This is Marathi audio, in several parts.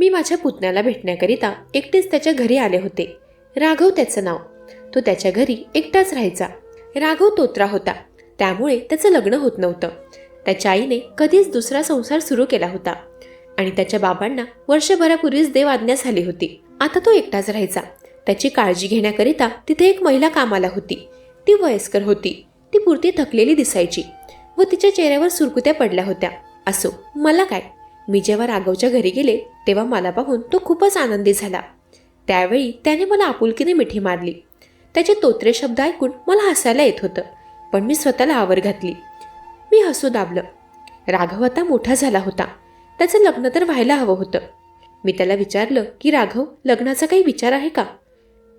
मी माझ्या पुतण्याला भेटण्याकरिता एकटेच त्याच्या घरी आले होते. राघव त्याचं नाव. तो त्याच्या घरी एकटाच राहायचा. राघव तोत्रा होता, त्यामुळे त्याचं लग्न होत नव्हतं. त्याच्या आईने कधीच दुसरा संसार सुरू केला होता आणि त्याच्या बाबांना वर्षभरापूर्वीच देवाज्ञा झाली होती. आता तो एकटाच राहायचा. त्याची काळजी घेण्याकरिता तिथे एक महिला कामाला होती. ती वयस्कर होती. ती पुरती थकलेली दिसायची व तिच्या चेहऱ्यावर सुरकुत्या पडल्या होत्या. असो, मला काय. मी जेव्हा राघवच्या घरी गेले तेव्हा मला पाहून तो खूपच आनंदी झाला. त्यावेळी त्याने मला आपुलकीने मिठी मारली. त्याचे तोत्रे शब्द ऐकून मला हसायला येत होतं, पण मी स्वतःला आवर घातली. मी हसू दाबलं. राघव आता मोठा झाला होता. त्याचं लग्न तर व्हायला हवं होतं. मी त्याला विचारलं की राघव, लग्नाचा काही विचार आहे का?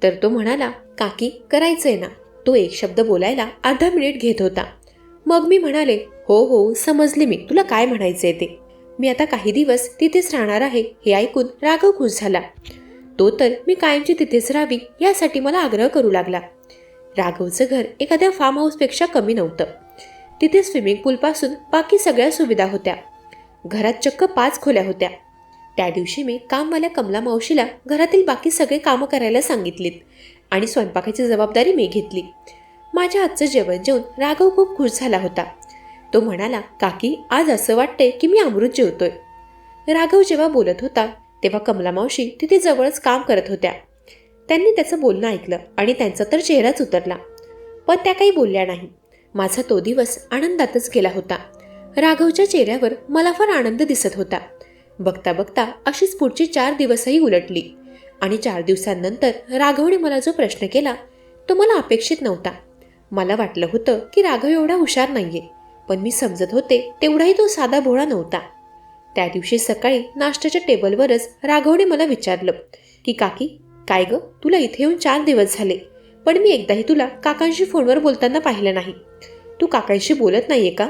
तर तो म्हणाला, काकी करायचंय ना. तो एक शब्द बोलायला अर्धा मिनिट घेत होता. मग मी म्हणाले, हो हो समजले मी तुला काय म्हणायचंय ते. मी आता काही दिवस तिथेच राहणार आहे हे ऐकून राघव खुश झाला. तो तर मी कायमची तिथेच राहावी यासाठी मला आग्रह करू लागला. राघवचं घर एखाद्या फार्म हाऊसपेक्षा कमी नव्हतं. तिथे स्विमिंग पूलपासून बाकी सगळ्या सुविधा होत्या. घरात चक्क 5 खोल्या होत्या. त्या दिवशी मी कामवाल्या कमला मावशीला घरातील बाकी सगळे कामं करायला सांगितलीत आणि स्वयंपाकाची जबाबदारी मी घेतली. माझ्या हातचं जेवण जेवून राघव खूप खुश झाला होता. तो म्हणाला, काकी आज असं वाटतंय की मी अमृत जेवतोय. राघव जेव्हा बोलत होता तेव्हा कमला मावशी तिथे जवळच काम करत होत्या. त्यांनी त्याचं बोलणं ऐकलं आणि त्यांचा तर चेहराच उतरला, पण त्या काही बोलल्या नाही. माझा तो दिवस आनंदातच गेला होता. राघवच्या चेहऱ्यावर मला फार आनंद दिसत होता. बघता बघता अशीच पुढची 4 दिवसही उलटली आणि 4 दिवसांनंतर राघवने मला जो प्रश्न केला तो मला अपेक्षित नव्हता. मला वाटलं होतं की राघव एवढा हुशार नाहीये, पण मी समजत होते तेवढाही तो साधा भोळा नव्हता. त्या दिवशी सकाळी नाश्त्याच्या टेबलवरच राघवने मला विचारलं की काकी, काय ग, तुला इथे येऊन 4 दिवस झाले, पण मी एकदाही तुला काकांशी फोनवर बोलताना पाहिलं नाही. तू काकांशी बोलत नाहीये का?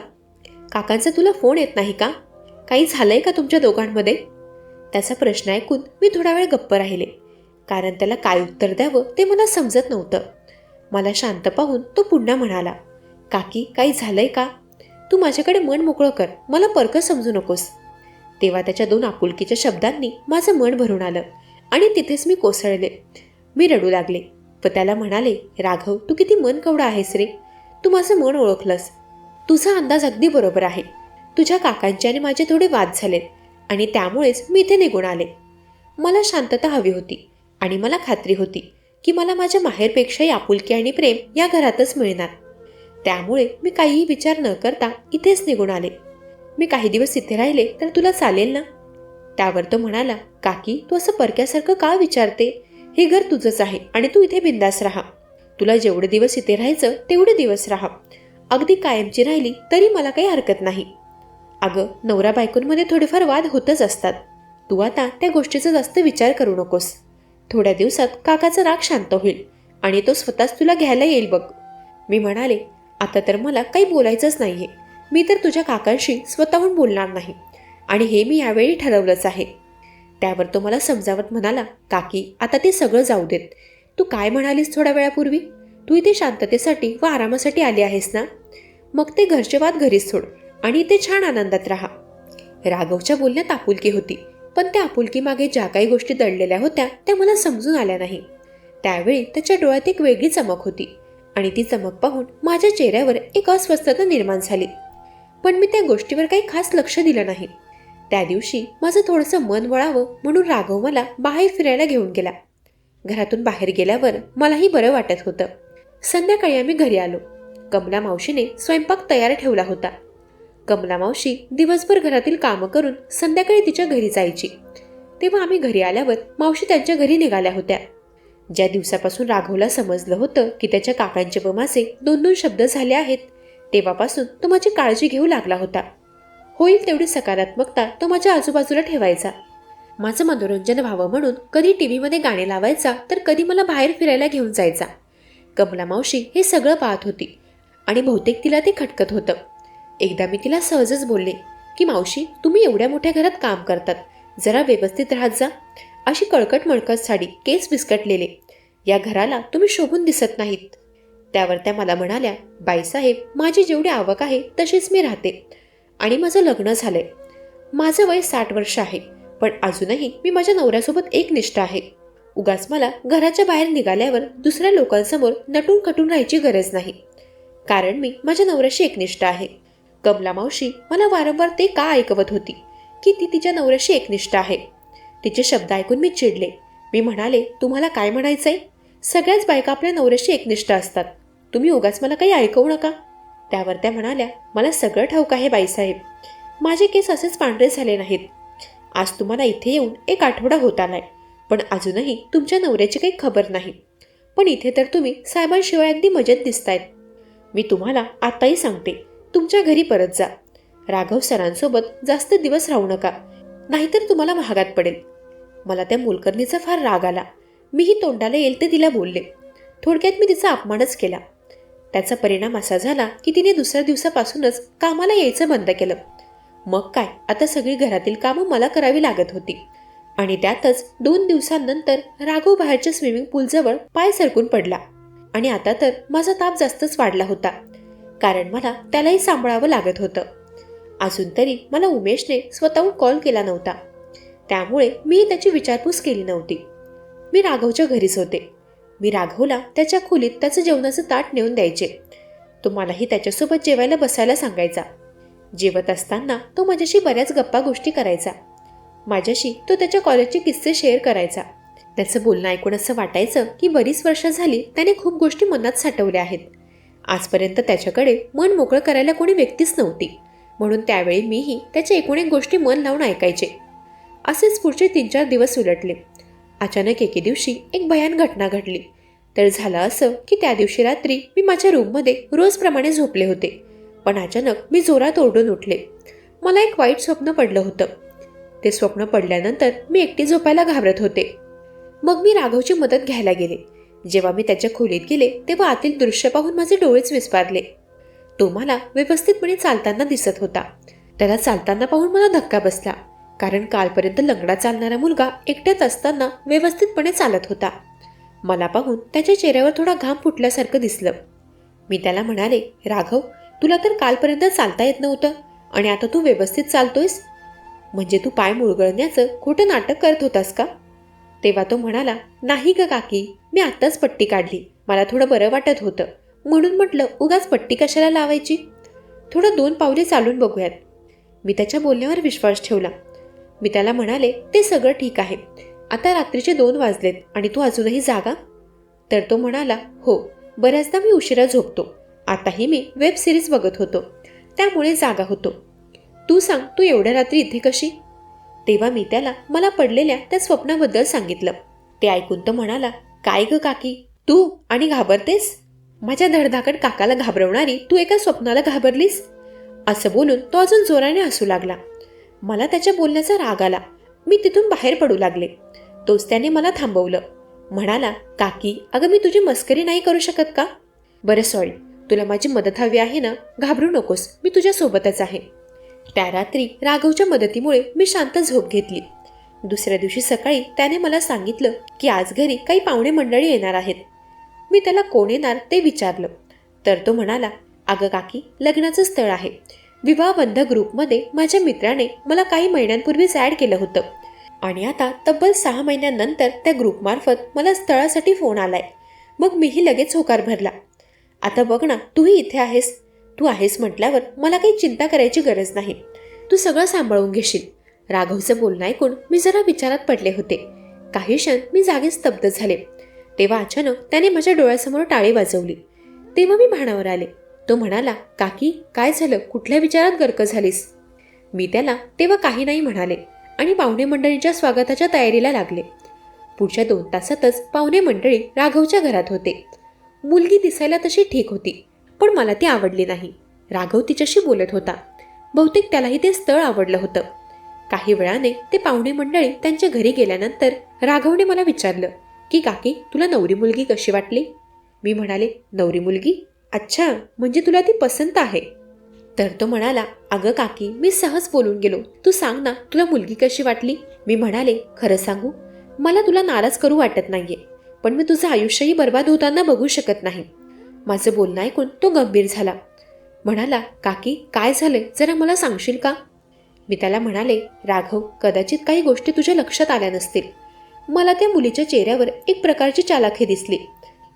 काकांचा तुला फोन येत नाही का? काही झालंय का तुमच्या दोघांमध्ये? त्याचा प्रश्न ऐकून मी थोडा वेळ गप्प राहिले, कारण त्याला काय उत्तर द्यावं ते मला समजत नव्हतं. मला शांत पाहून तो पुन्हा म्हणाला, काकी काही झालंय का? तू माझ्याकडे मन मोकळं कर, मला परकं समजू नकोस. तेव्हा त्याच्या 2 आपुलकीच्या शब्दांनी माझं मन भरून आलं आणि तिथेच मी कोसळले. मी रडू लागले व त्याला म्हणाले, राघव तू किती मन कवडा आहेस रे. तू माझं मन ओळखलंस. तुझा अंदाज अगदी बरोबर आहे. तुझ्या काकांचे आणि माझे थोडे वाद झालेत आणि त्यामुळेच मी इथे निघून आले. मला शांतता हवी होती आणि मला खात्री होती की मला माझ्या माहेरपेक्षाही आपुलकी आणि प्रेम या घरातच मिळणार. त्यामुळे मी काहीही विचार न करता इथेच निघून आले. मी काही दिवस इथे राहिले तर तुला चालेल ना? त्यावर तो म्हणाला, काकी तू असं परक्यासारखं का विचारते? हे घर तुझंच आहे आणि तू इथे बिंदास राहा. तुला जेवढे दिवस इथे राहायचं तेवढे दिवस राहा. अगदी कायमची राहिली तरी मला काही हरकत नाही. अगं, नवरा बायकोंमध्ये थोडेफार वाद होतच असतात. तू आता त्या गोष्टीचा जास्त विचार करू नकोस. थोड्या दिवसात काकाचा राग शांत होईल आणि तो स्वतःच तुला घ्यायला येईल बघ. मी म्हणाले, आता तर मला काही बोलायचंच नाहीये. मी तर तुझ्या काकांशी स्वतःहून बोलणार नाही आणि हे मी यावेळी ठरवलंच आहे. त्यावर तो मला समजावत म्हणाला, काकी आता ते सगळं जाऊ देत. तू काय म्हणालीस थोड्या वेळापूर्वी? तू इथे शांततेसाठी व आरामासाठी आली आहेस ना? मग ते घरचे वाद घरीच सोड आणि इथे छान आनंदात राहा. राघवच्या बोलण्यात आपुलकी होती, पण त्या आपुलकीमागे ज्या काही गोष्टी दडलेल्या होत्या त्या मला समजून आल्या नाही. त्यावेळी त्याच्या डोळ्यात एक वेगळी चमक होती आणि ती चमक पाहून माझ्या चेहऱ्यावर एक अस्वस्थता निर्माण झाली, पण मी त्या गोष्टीवर काही खास लक्ष दिलं नाही. त्या दिवशी माझं थोडंसं मन वळावं म्हणून राघव मला बाहेर फिरायला घेऊन गेला. घरातून बाहेर गेल्यावर मलाही बरं वाटत होतं. संध्याकाळी आम्ही घरी आलो. कमला मावशीने स्वयंपाक तयार ठेवला होता. कमला मावशी दिवसभर घरातील कामं करून संध्याकाळी तिच्या घरी जायची. तेव्हा आम्ही घरी आल्यावर मावशी त्यांच्या घरी निघाल्या होत्या. ज्या दिवसापासून राघवला समजलं होतं की त्याच्या काकांचे व माझे 2-2 शब्द झाले आहेत, तेव्हापासून तो माझी काळजी घेऊ लागला होता. होईल तेवढी सकारात्मकता तो माझ्या आजूबाजूला ठेवायचा. माझं मनोरंजन व्हावं म्हणून कधी टीव्हीमध्ये गाणे लावायचा तर कधी मला बाहेर फिरायला घेऊन जायचा. कमला मावशी हे सगळं पाहत होती आणि बहुतेक तिला ते खटकत होतं. एकदा मी तिला सहजच बोलले की मावशी, तुम्ही एवढ्या मोठ्या घरात काम करतात, जरा व्यवस्थित राहत जा. अशी कळकट मळकट साडी, केस विस्कटलेले, या घराला तुम्ही शोभून दिसत नाहीत. त्यावर त्या मला म्हणाल्या, बाईसाहेब माझी जेवढी आवक आहे तशीच मी राहते आणि माझं लग्न झालंय. माझं वय 60 वर्ष आहे, पण अजूनही मी माझ्या नवऱ्यासोबत एकनिष्ठ आहे. उगाच मला घराच्या बाहेर निघाल्यावर दुसऱ्या लोकांसमोर नटून खटून राहायची गरज नाही, कारण मी माझ्या नवऱ्याशी एकनिष्ठ आहे. कमला मावशी मला वारंवार ते का ऐकवत होती की ती तिच्या नवऱ्याशी एकनिष्ठ आहे. तिचे शब्द ऐकून मी चिडले. मी म्हणाले, तुम्हाला काय म्हणायचंय? सगळ्याच बायका आपल्या नवऱ्याशी एकनिष्ठ असतात, तुम्ही उगाच मला काही ऐकवू नका. त्यावर त्या म्हणाल्या, मला सगळं ठाऊक आहे बाईसाहेब, माझे केस असेच पांढरे झाले नाहीत. आज तुम्हाला इथे येऊन 1 आठवडा होत आलाय, पण अजूनही तुमच्या नवऱ्याची काही खबर नाही. पण इथे तर तुम्ही साहेबांशिवाय अगदी मजेत दिसतायत. मी तुम्हाला आताही सांगते, तुमच्या घरी परत जा. राघव सरांसोबत जास्त दिवस राहू नका, नाहीतर तुम्हाला महागात पडेल. मला त्या मोलकरणीचा फार राग आला. मीही तोंडाला येईल ते तिला बोलले. थोडक्यात मी तिचा अपमानच केला. त्याचा परिणाम असा झाला की तिने दुसऱ्या दिवसापासूनच कामाला यायचं बंद केलं. मग काय, आता सगळी घरातील कामं मला करावी लागत होती. आणि त्यातच 2 दिवसांनंतर राघव बाहेरच्या स्विमिंग पूलजवळ पाय सरकून पडला. आणि आता तर माझा ताप जास्तच वाढला होता, कारण मला त्यालाही सांभाळावं लागत होतं. अजून तरी मला उमेशने स्वतःहून कॉल केला नव्हता, त्यामुळे मी त्याची विचारपूस केली नव्हती. मी राघवच्या घरीच होते. मी राघवला त्याच्या खोलीत त्याचं जेवणाचं ताट नेऊन द्यायचे. तो मलाही त्याच्यासोबत जेवायला बसायला सांगायचा. जेवत असताना तो माझ्याशी बऱ्याच गप्पा गोष्टी करायचा. माझ्याशी तो त्याच्या कॉलेजचे किस्से शेअर करायचा. त्याचं बोलणं ऐकून असं वाटायचं की बरीच वर्ष झाली त्याने खूप गोष्टी मनात साठवल्या आहेत. आजपर्यंत त्याच्याकडे मन मोकळं करायला कोणी व्यक्तीच नव्हती, म्हणून त्यावेळी मीही त्याच्या एकूण एक गोष्टी मन लावून ऐकायचे. असेच पुढचे 3-4 दिवस उलटले. अचानक एके दिवशी एक भयान घटना घडली. तर झालं असं की त्या दिवशी रात्री मी माझ्या रूममध्ये रोजप्रमाणे झोपले होते, पण अचानक मी जोरात ओरडून उठले. मला एक वाईट स्वप्न पडलं होतं. ते स्वप्न पडल्यानंतर मी एकटी झोपायला घाबरत होते. मग मी राघवची मदत घ्यायला गेले. जेव्हा मी त्याच्या खोलीत गेले तेव्हा आतील दृश्य पाहून माझे डोळेच विस्फारले. तो मला व्यवस्थितपणे चालताना दिसत होता. त्याला चालताना पाहून मला धक्का बसला, कारण कालपर्यंत लंगडा चालणारा मुलगा एकट्यात असताना व्यवस्थितपणे चालत होता. मला पाहून त्याच्या चेहऱ्यावर थोडा घाम फुटल्यासारखं दिसलं. मी त्याला म्हणाले, राघव, तुला तर कालपर्यंत चालता येत नव्हतं आणि आता तू व्यवस्थित चालतोयस, म्हणजे तू पाय मुरगळण्याचं खोटं नाटक करत होतास का? तेव्हा तो म्हणाला, नाही ग काकी, मी आत्ताच पट्टी काढली, मला थोडं बरं वाटत होतं, म्हणून म्हटलं उगाच पट्टी कशाला लावायची, थोडं 2 पावले चालून बघूयात. मी त्याच्या बोलण्यावर विश्वास ठेवला. मी त्याला म्हणाले, ते सगळं ठीक आहे, आता रात्रीचे 2 वाजलेत आणि तू अजूनही जागा? तर तो म्हणाला, हो, बऱ्याचदा मी उशिरा झोपतो, आताही मी वेब सिरीज बघत होतो, त्यामुळे जागा होतो. तू सांग, तू एवढ्या रात्री इथे कशी? तेव्हा मी त्याला मला पडलेल्या त्या स्वप्नाबद्दल सांगितलं. ते ऐकून तो म्हणाला, काय ग काकी, तू आणि घाबरतेस? माझ्या धडधाकट काकाला घाबरवणारी तू एका स्वप्नाला घाबरलीस? असं बोलून तो अजून जोराने हसू लागला. मला त्याच्या बोलण्याचा राग आला. मी तिथून बाहेर पडू लागले. तोच त्याने मला थांबवलं. म्हणाला, काकी, अगं मी तुझी मस्करी नाही करू शकत का? बरं सॉरी, तुला माझी मदत हवी आहे ना? घाबरू नकोस, मी तुझ्या सोबतच आहे. त्या रात्री राघवच्या मदतीमुळे मी शांत झोप घेतली. दुसऱ्या दिवशी सकाळी त्याने मला सांगितलं की आज घरी काही पाहुणे मंडळी येणार आहेत. मी त्याला कोण येणार ते विचारलं. तर तो म्हणाला, अगं काकी, लग्नाचं स्थळ आहे. विवाहबंध ग्रुपमध्ये माझ्या मित्राने मला काही महिन्यांपूर्वीच ॲड केलं होतं आणि आता तब्बल 6 महिन्यांनंतर त्या ग्रुपमार्फत मला स्थळासाठी फोन आलाय. मग मीही लगेच होकार भरला. आता बघ ना, तूही इथे आहेस. तू आहेस म्हटल्यावर मला काही चिंता करायची गरज नाही, तू सगळं सांभाळून घेशील. राघवचं बोलणं ऐकून मी जरा विचारात पडले होते. काही क्षण मी जागेच स्तब्ध झाले. तेव्हा अचानक त्याने माझ्या डोळ्यासमोर टाळी वाजवली. तेव्हा मी भानावर आले. तो म्हणाला, काकी, काय झालं, कुठल्या विचारात गर्क झालीस? मी त्याला तेव्हा काही नाही म्हणाले आणि पाहुणे मंडळींच्या स्वागताच्या तयारीला लागले. पुढच्या 2 तासातच पाहुणे मंडळी राघवच्या घरात होते. मुलगी दिसायला तशी ठीक होती, पण मला ती आवडली नाही. राघव तिच्याशी बोलत होता. बहुतेक त्यालाही ते स्थळ आवडलं होतं. काही वेळाने ते पाहुणे मंडळी त्यांच्या घरी गेल्यानंतर राघवने मला विचारलं की काकी, तुला नवरी मुलगी कशी वाटली? मी म्हणाले, नवरी मुलगी? अच्छा, म्हणजे तुला ती पसंत आहे? तर तो म्हणाला, अगं काकी, मी सहज बोलून गेलो, तू सांग ना, तुला मुलगी कशी वाटली? मी म्हणाले, खरं सांगू, मला तुला नाराज करू वाटत नाहीये, पण मी तुझं आयुष्यही बर्बाद होताना बघू शकत नाही. माझं बोलणं ऐकून तो गंभीर झाला. म्हणाला, काकी, काय झालंय, जरा मला सांगशील का? मी त्याला म्हणाले, राघव, कदाचित काही गोष्टी तुझ्या लक्षात आल्या नसतील. मला त्या मुलीच्या चेहऱ्यावर एक प्रकारची चालाखी दिसली.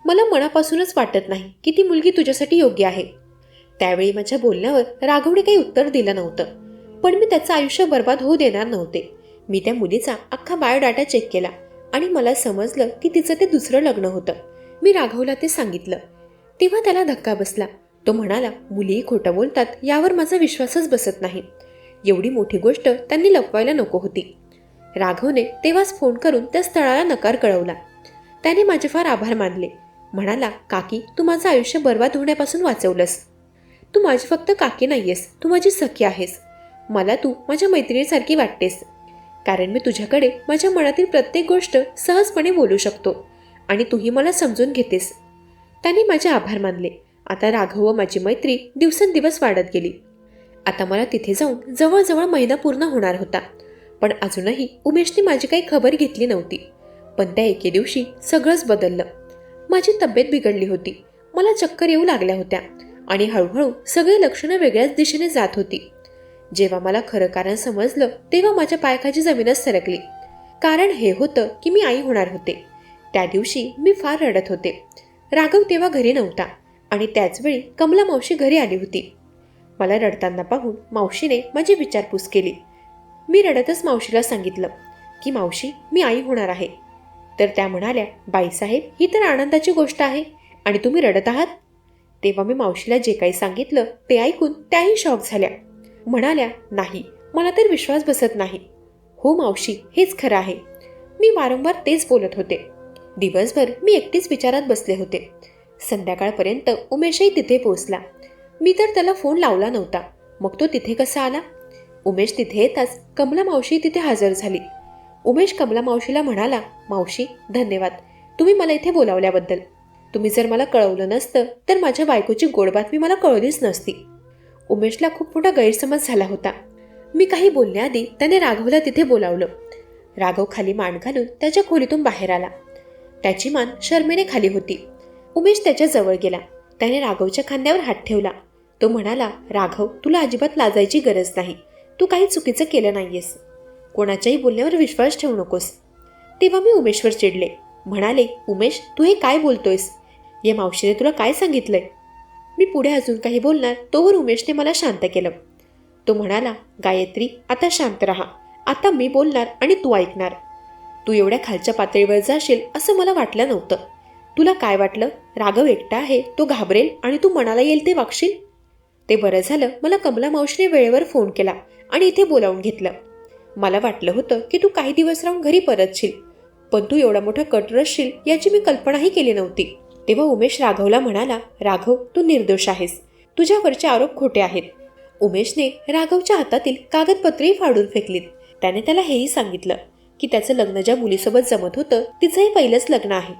मला मनापासूनच वाटत नाही की ती मुलगी तुझ्यासाठी योग्य आहे. त्यावेळी माझ्या बोलण्यावर राघवने काही उत्तर दिलं नव्हतं, पण मी त्याचं आयुष्य बर्बाद होऊ देणार नव्हते. मी त्या मुलीचा अख्खा बायोडाटा चेक केला आणि मला समजलं की तिचं ते दुसरं लग्न होतं. मी राघवला ते सांगितलं तेव्हा त्याला धक्का बसला. तो म्हणाला, मुलीही खोटं बोलतात यावर माझा विश्वासच बसत नाही. एवढी मोठी गोष्ट त्यांनी लपवायला नको होती. राघवने तेव्हाच फोन करून त्या स्थळाला नकार कळवला. त्याने माझे फार आभार मानले. म्हणाला, काकी, तू माझं आयुष्य बर्बाद होण्यापासून वाचवलंस. तू माझी फक्त काकी नाहीयेस, तू माझी सखी आहेस. मला तू माझ्या मैत्रिणीसारखी वाटतेस, कारण मी तुझ्याकडे माझ्या मनातील प्रत्येक गोष्ट सहजपणे बोलू शकतो आणि तूही मला समजून घेतेस. त्याने माझे आभार मानले. आता राघव व माझी मैत्री दिवसेंदिवस वाढत गेली. आता मला तिथे जाऊन जवळजवळ महिना पूर्ण होणार होता, पण अजूनही उमेशने माझी काही खबर घेतली नव्हती. पण त्या एके दिवशी सगळंच बदललं. माझी तब्येत बिघडली होती. मला चक्कर येऊ लागल्या होत्या आणि हळूहळू सगळी लक्षणं वेगळ्याच दिशेने जात होती. जेव्हा मला खरं कारण समजलं तेव्हा माझ्या पायाखाली जमीनच सरकली. कारण हे होतं की मी आई होणार होते. त्या दिवशी मी फार रडत होते. राघव तेव्हा घरी नव्हता आणि त्याचवेळी कमला मावशी घरी आली होती. मला रडताना पाहून मावशीने माझी विचारपूस केली. मी रडतच मावशीला सांगितलं की मावशी, मी आई होणार आहे. तर त्या म्हणाल्या, बाईसाहेब, ही तर आनंदाची गोष्ट आहे आणि तुम्ही रडत आहात. तेव्हा मी मावशीला जे काही सांगितलं ते ऐकून त्याही शॉक झाल्या. म्हणाल्या, नाही, मला तर विश्वास बसत नाही. हो मावशी, हेच खरं आहे. मी वारंवार तेच बोलत होते. दिवसभर मी एकटीच विचारात बसले होते. संध्याकाळपर्यंत उमेशही तिथे पोहोचला. मी तर त्याला फोन लावला नव्हता. मग तो तिथे कसा आला? उमेश तिथे येताच कमला मावशी तिथे हजर झाली. उमेश कमला मावशीला म्हणाला, मावशी, धन्यवाद तुम्ही मला इथे बोलावल्याबद्दल. तुम्ही जर मला कळवलं नसतं तर माझ्या बायकोची गोड बातमी मला कळवलीच नसती. उमेशला खूप मोठा गैरसमज झाला होता. मी काही बोलण्याआधी त्याने राघवला तिथे बोलावलं. राघव खाली मान घालून त्याच्या खोलीतून बाहेर आला. त्याची मान शर्मेने खाली होती. उमेश त्याच्या जवळ गेला. त्याने राघवच्या खांद्यावर हात ठेवला. तो म्हणाला, राघव, तुला अजिबात लाजायची गरज नाही. तू काही चुकीचं केलं नाहीयेस. कोणाच्याही बोलण्यावर विश्वास ठेवू नकोस. तेव्हा मी उमेशवर चिडले. म्हणाले, उमेश, तू हे काय बोलतोयस? या मावशीने तुला काय सांगितलंय? मी पुढे अजून काही बोलणार तोवर उमेशने मला शांत केलं. तो म्हणाला, गायत्री, आता शांत राहा. आता मी बोलणार आणि तू ऐकणार. तू एवढ्या खालच्या पातळीवर जाशील असं मला वाटलं नव्हतं. तुला काय वाटलं? राघव एकटा आहे, तो घाबरेल आणि तू मनाला येईल ते वागशील? ते बरं झालं मला कमला मावशीने वेळेवर फोन केला आणि इथे बोलावून घेतलं. मला वाटलं होतं की तू काही दिवस राहून घरी परतशील, पण तू एवढा मोठा कट रचशील याची मी कल्पनाही केली नव्हती. तेव्हा उमेश राघवला म्हणाला, राघव, तू निर्दोष आहेस. तुझ्यावरचे आरोप खोटे आहेत. उमेशने राघवच्या हातातील कागदपत्रेही फाडून फेकलीत. त्याने त्याला हेही सांगितलं की त्याचं लग्न ज्या मुलीसोबत जमत होतं तिचंही पहिलंच लग्न आहे.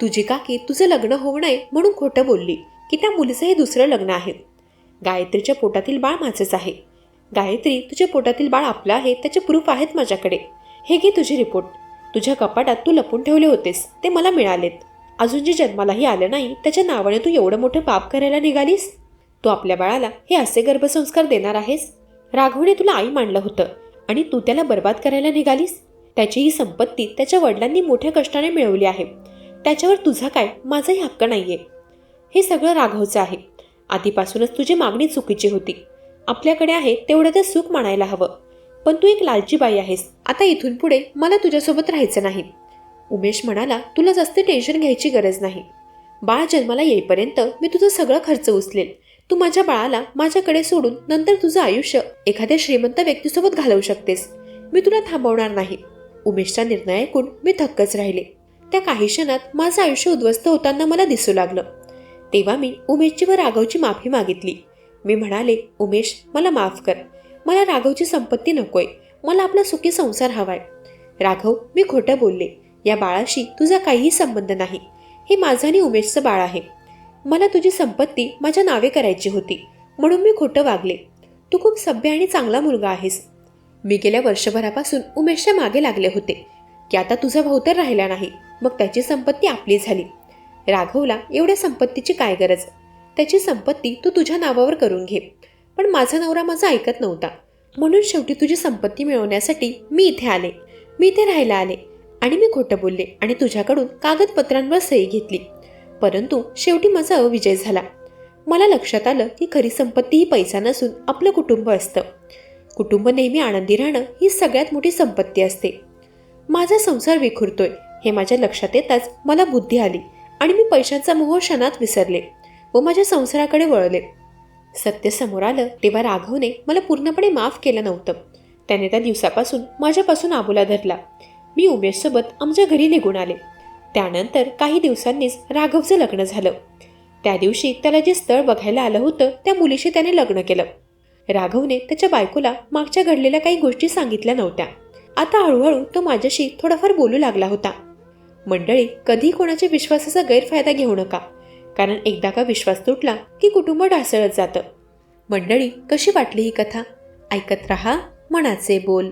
तुझी काकी तुझं लग्न होऊ नये म्हणून खोटं बोलली की त्या मुलीचं हे दुसरं लग्न आहे. गायत्रीच्या पोटातील बाळ माझंच आहे. गायत्री, तुझ्या पोटातील बाळ आपलं आहे, त्याचे प्रूफ आहेत माझ्याकडे. हे घे तुझे रिपोर्ट. तुझ्या कपाटात तू लपून ठेवले होतेस ते मला मिळालेत. अजून जे जन्मालाही आलं नाही त्याच्या नावाने तू एवढं मोठं पाप करायला निघालीस? तू आपल्या बाळाला हे असे गर्भसंस्कार देणार आहेस? राघवने तुला आई मानलं होतं आणि तू त्याला बर्बाद करायला निघालीस. त्याची ही संपत्ती त्याच्या वडिलांनी मोठ्या कष्टाने मिळवली आहे. त्याच्यावर तुझा काय, माझाही हक्क नाहीये. हे सगळं राघवचं आहे. आधीपासूनच तुझी मागणी चुकीची होती. आपल्याकडे आहे तेवढं ते सुख मानायला हवं, पण तू एक लालची बाई आहेस. आता इथून पुढे मला तुझ्यासोबत राहायचं नाही. उमेश म्हणाला, तुला जास्त टेन्शन घ्यायची गरज नाही. बाळ जन्माला येईपर्यंत मी तुझा सगळा खर्च उचलेल. तू माझ्या बाळाला माझ्याकडे सोडून नंतर तुझं आयुष्य एखाद्या श्रीमंत व्यक्तीसोबत घालवू शकतेस. मी तुला थांबवणार नाही. उमेशचा निर्णय ऐकून मी थक्कच राहिले. त्या काही क्षणात माझं आयुष्य उद्ध्वस्त होताना मला दिसू लागलं. तेव्हा मी उमेशची व राघवची माफी मागितली. मी म्हणाले, उमेश, मला माफ कर. मला राघवची संपत्ती नकोय. मला आपला सुखी संसार हवाय. राघव, मी खोटं बोलले. या बाळाशी तुझा काहीही संबंध नाही. हे माझं आणि उमेशचं बाळ आहे. मला तुझी संपत्ती माझ्या नावे करायची होती म्हणून मी खोटं वागले. तू खूप सभ्य आणि चांगला मुलगा आहेस. मी गेल्या वर्षभरापासून उमेशच्या मागे लागले होते की आता तुझा भाऊ तर राहिला नाही, मग त्याची संपत्ती आपली झाली. राघवला एवढ्या संपत्तीची काय गरज? त्याची संपत्ती तू तुझ्या नावावर करून घे. पण माझा नवरा माझा ऐकत नव्हता. म्हणून शेवटी तुझी संपत्ती मिळवण्यासाठी मी इथे आले, मी इथे राहायला आले आणि मी खोटं बोलले आणि तुझ्याकडून कागदपत्रांवर सही घेतली. परंतु शेवटी माझा अविजय झाला. मला लक्षात आलं की खरी संपत्ती ही पैसा नसून आपलं कुटुंब असतं. कुटुंब नेहमी आनंदी राहणं ही सगळ्यात मोठी संपत्ती असते. माझा संसार विखुरतोय हे माझ्या लक्षात येताच मला बुद्धी आली आणि मी पैशांचा मोह क्षणात विसरले व माझ्या संसाराकडे वळले. सत्य समोर आलं तेव्हा राघवने मला पूर्णपणे माफ केलं नव्हतं. त्याने त्या दिवसापासून माझ्यापासून आबोला धरला. मी उमेशसोबत आमच्या घरी निघून आले. त्यानंतर काही दिवसांनीच राघवचं लग्न झालं. त्या दिवशी त्याला जे स्थळ बघायला आलं होतं त्या मुलीशी त्याने लग्न केलं. राघवने त्याच्या बायकोला मागच्या घडलेल्या काही गोष्टी सांगितल्या नव्हत्या. आता हळूहळू तो माझ्याशी थोडाफार बोलू लागला होता. मंडळी, कधी कोणाच्या विश्वासाचा गैरफायदा घेऊ नका, कारण एकदा का विश्वास तुटला की कुटुंब ढासळत जातं. मंडळी, कशी वाटली ही कथा? ऐकत रहा मनाचे बोल.